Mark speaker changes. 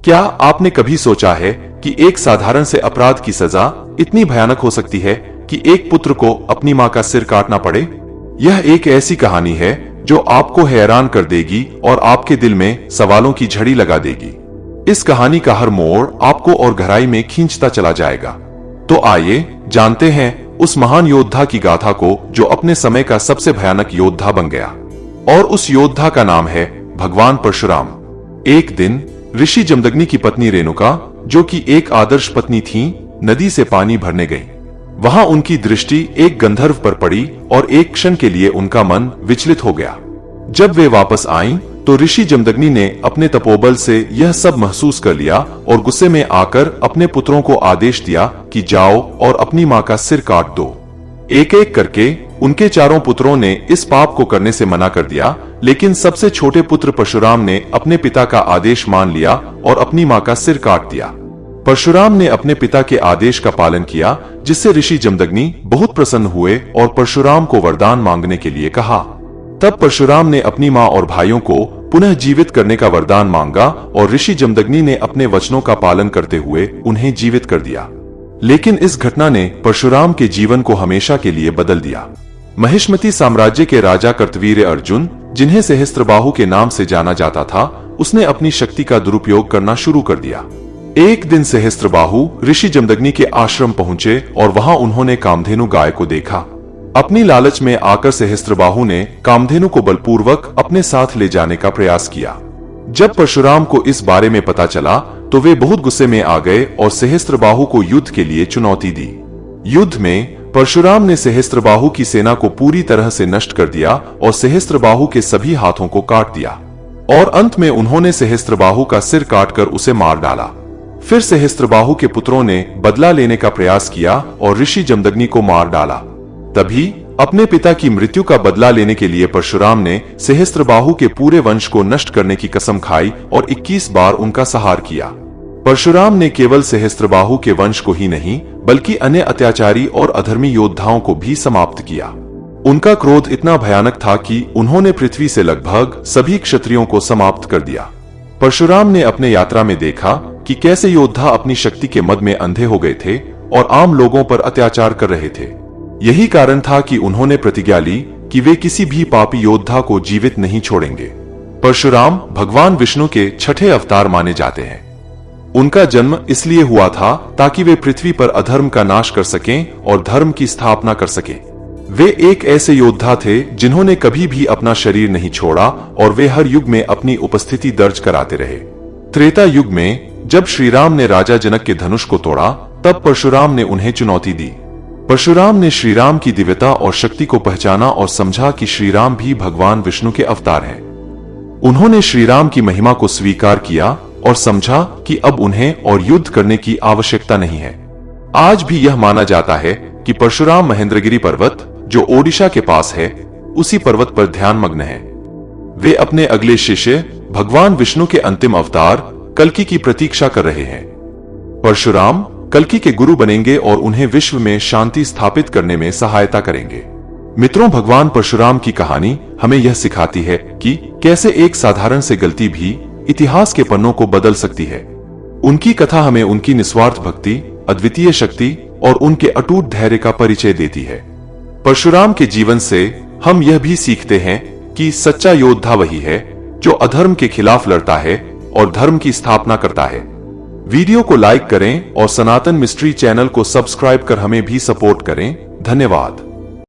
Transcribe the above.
Speaker 1: क्या आपने कभी सोचा है कि एक साधारण से अपराध की सजा इतनी भयानक हो सकती है कि एक पुत्र को अपनी मां का सिर काटना पड़े? यह एक ऐसी कहानी है जो आपको हैरान कर देगी और आपके दिल में सवालों की झड़ी लगा देगी। इस कहानी का हर मोड़ आपको और गहराई में खींचता चला जाएगा। तो आइए जानते हैं उस महान योद्धा की गाथा को जो अपने समय का सबसे भयानक योद्धा बन गया। और उस योद्धा का नाम है भगवान परशुराम। एक दिन ऋषि जमदग्नि की पत्नी रेणुका, जो कि एक आदर्श पत्नी थी, नदी से पानी भरने गई। वहां उनकी दृष्टि एक गंधर्व पर पड़ी और एक क्षण के लिए उनका मन विचलित हो गया। जब वे वापस आईं, तो ऋषि जमदग्नि ने अपने तपोबल से यह सब महसूस कर लिया और गुस्से में आकर अपने पुत्रों को आदेश दिया कि जाओ और अपनी मां का सिर काट दो। एक एक करके उनके चारों पुत्रों ने इस पाप को करने से मना कर दिया, लेकिन सबसे छोटे पुत्र परशुराम ने अपने पिता का आदेश मान लिया और अपनी मां का सिर काट दिया। परशुराम ने अपने पिता के आदेश का पालन किया, जिससे ऋषि जमदग्नि बहुत प्रसन्न हुए और परशुराम को वरदान मांगने के लिए कहा। तब परशुराम ने अपनी मां और भाइयों को पुनः जीवित करने का वरदान मांगा और ऋषि जमदग्नि ने अपने वचनों का पालन करते हुए उन्हें जीवित कर दिया। लेकिन इस घटना ने परशुराम के जीवन को हमेशा के लिए बदल दिया। महिष्मती साम्राज्य के राजा कर्तवीर्य अर्जुन, जिन्हें सहस्त्रबाहु के नाम से जाना जाता था, उसने अपनी शक्ति का दुरुपयोग करना शुरू कर दिया। एक दिन सहस्त्रबाहु ऋषि जमदग्नि के आश्रम पहुंचे और वहां उन्होंने कामधेनु गाय को देखा। अपनी लालच में आकर सहस्त्रबाहु ने कामधेनु को बलपूर्वक अपने साथ ले जाने का प्रयास किया। जब परशुराम को इस बारे में पता चला तो वे बहुत गुस्से में आ गए और सहस्त्रबाहु को युद्ध के लिए चुनौती दी। युद्ध में परशुराम ने सहस्त्रबाहु की सेना को पूरी तरह से नष्ट कर दिया और सहस्त्रबाहु के सभी हाथों को काट दिया और अंत में उन्होंने सहस्त्रबाहु का सिर काटकर उसे मार डाला। फिर सहस्त्रबाहु के पुत्रों ने बदला लेने का प्रयास किया और ऋषि जमदग्नि को मार डाला। तभी अपने पिता की मृत्यु का बदला लेने के लिए परशुराम ने सहस्त्रबाहु के पूरे वंश को नष्ट करने की कसम खाई और 21 बार उनका संहार किया। परशुराम ने केवल सहस्त्रबाहु के वंश को ही नहीं, बल्कि अन्य अत्याचारी और अधर्मी योद्धाओं को भी समाप्त किया। उनका क्रोध इतना भयानक था कि उन्होंने पृथ्वी से लगभग सभी क्षत्रियों को समाप्त कर दिया। परशुराम ने अपने यात्रा में देखा कि कैसे योद्धा अपनी शक्ति के मद में अंधे हो गए थे और आम लोगों पर अत्याचार कर रहे थे। यही कारण था कि उन्होंने प्रतिज्ञा ली कि वे किसी भी पापी योद्धा को जीवित नहीं छोड़ेंगे। परशुराम भगवान विष्णु के छठे अवतार माने जाते हैं। उनका जन्म इसलिए हुआ था ताकि वे पृथ्वी पर अधर्म का नाश कर सकें और धर्म की स्थापना कर सकें। वे एक ऐसे योद्धा थे जिन्होंने कभी भी अपना शरीर नहीं छोड़ा और वे हर युग में अपनी उपस्थिति दर्ज कराते रहे। त्रेता युग में जब श्रीराम ने राजा जनक के धनुष को तोड़ा, तब परशुराम ने उन्हें चुनौती दी। परशुराम ने श्रीराम की दिव्यता और शक्ति को पहचाना और समझा कि श्रीराम भी भगवान विष्णु के अवतार हैं। उन्होंने श्रीराम की महिमा को स्वीकार किया और समझा कि अब उन्हें और युद्ध करने की आवश्यकता नहीं है। आज भी यह माना जाता है कि परशुराम महेंद्रगिरी पर्वत, जो ओडिशा के पास है, उसी पर्वत पर ध्यान मग्न है। वे अपने अगले शिष्य भगवान विष्णु के अंतिम अवतार कल्कि की प्रतीक्षा कर रहे हैं। परशुराम कल्कि के गुरु बनेंगे और उन्हें विश्व में शांति स्थापित करने में सहायता करेंगे। मित्रों, भगवान परशुराम की कहानी हमें यह सिखाती है कि कैसे एक साधारण से गलती भी इतिहास के पन्नों को बदल सकती है। उनकी कथा हमें उनकी निस्वार्थ भक्ति, अद्वितीय शक्ति और उनके अटूट धैर्य का परिचय देती है। परशुराम के जीवन से हम यह भी सीखते हैं कि सच्चा योद्धा वही है जो अधर्म के खिलाफ लड़ता है और धर्म की स्थापना करता है। वीडियो को लाइक करें और सनातन मिस्ट्री चैनल को सब्सक्राइब कर हमें भी सपोर्ट करें। धन्यवाद।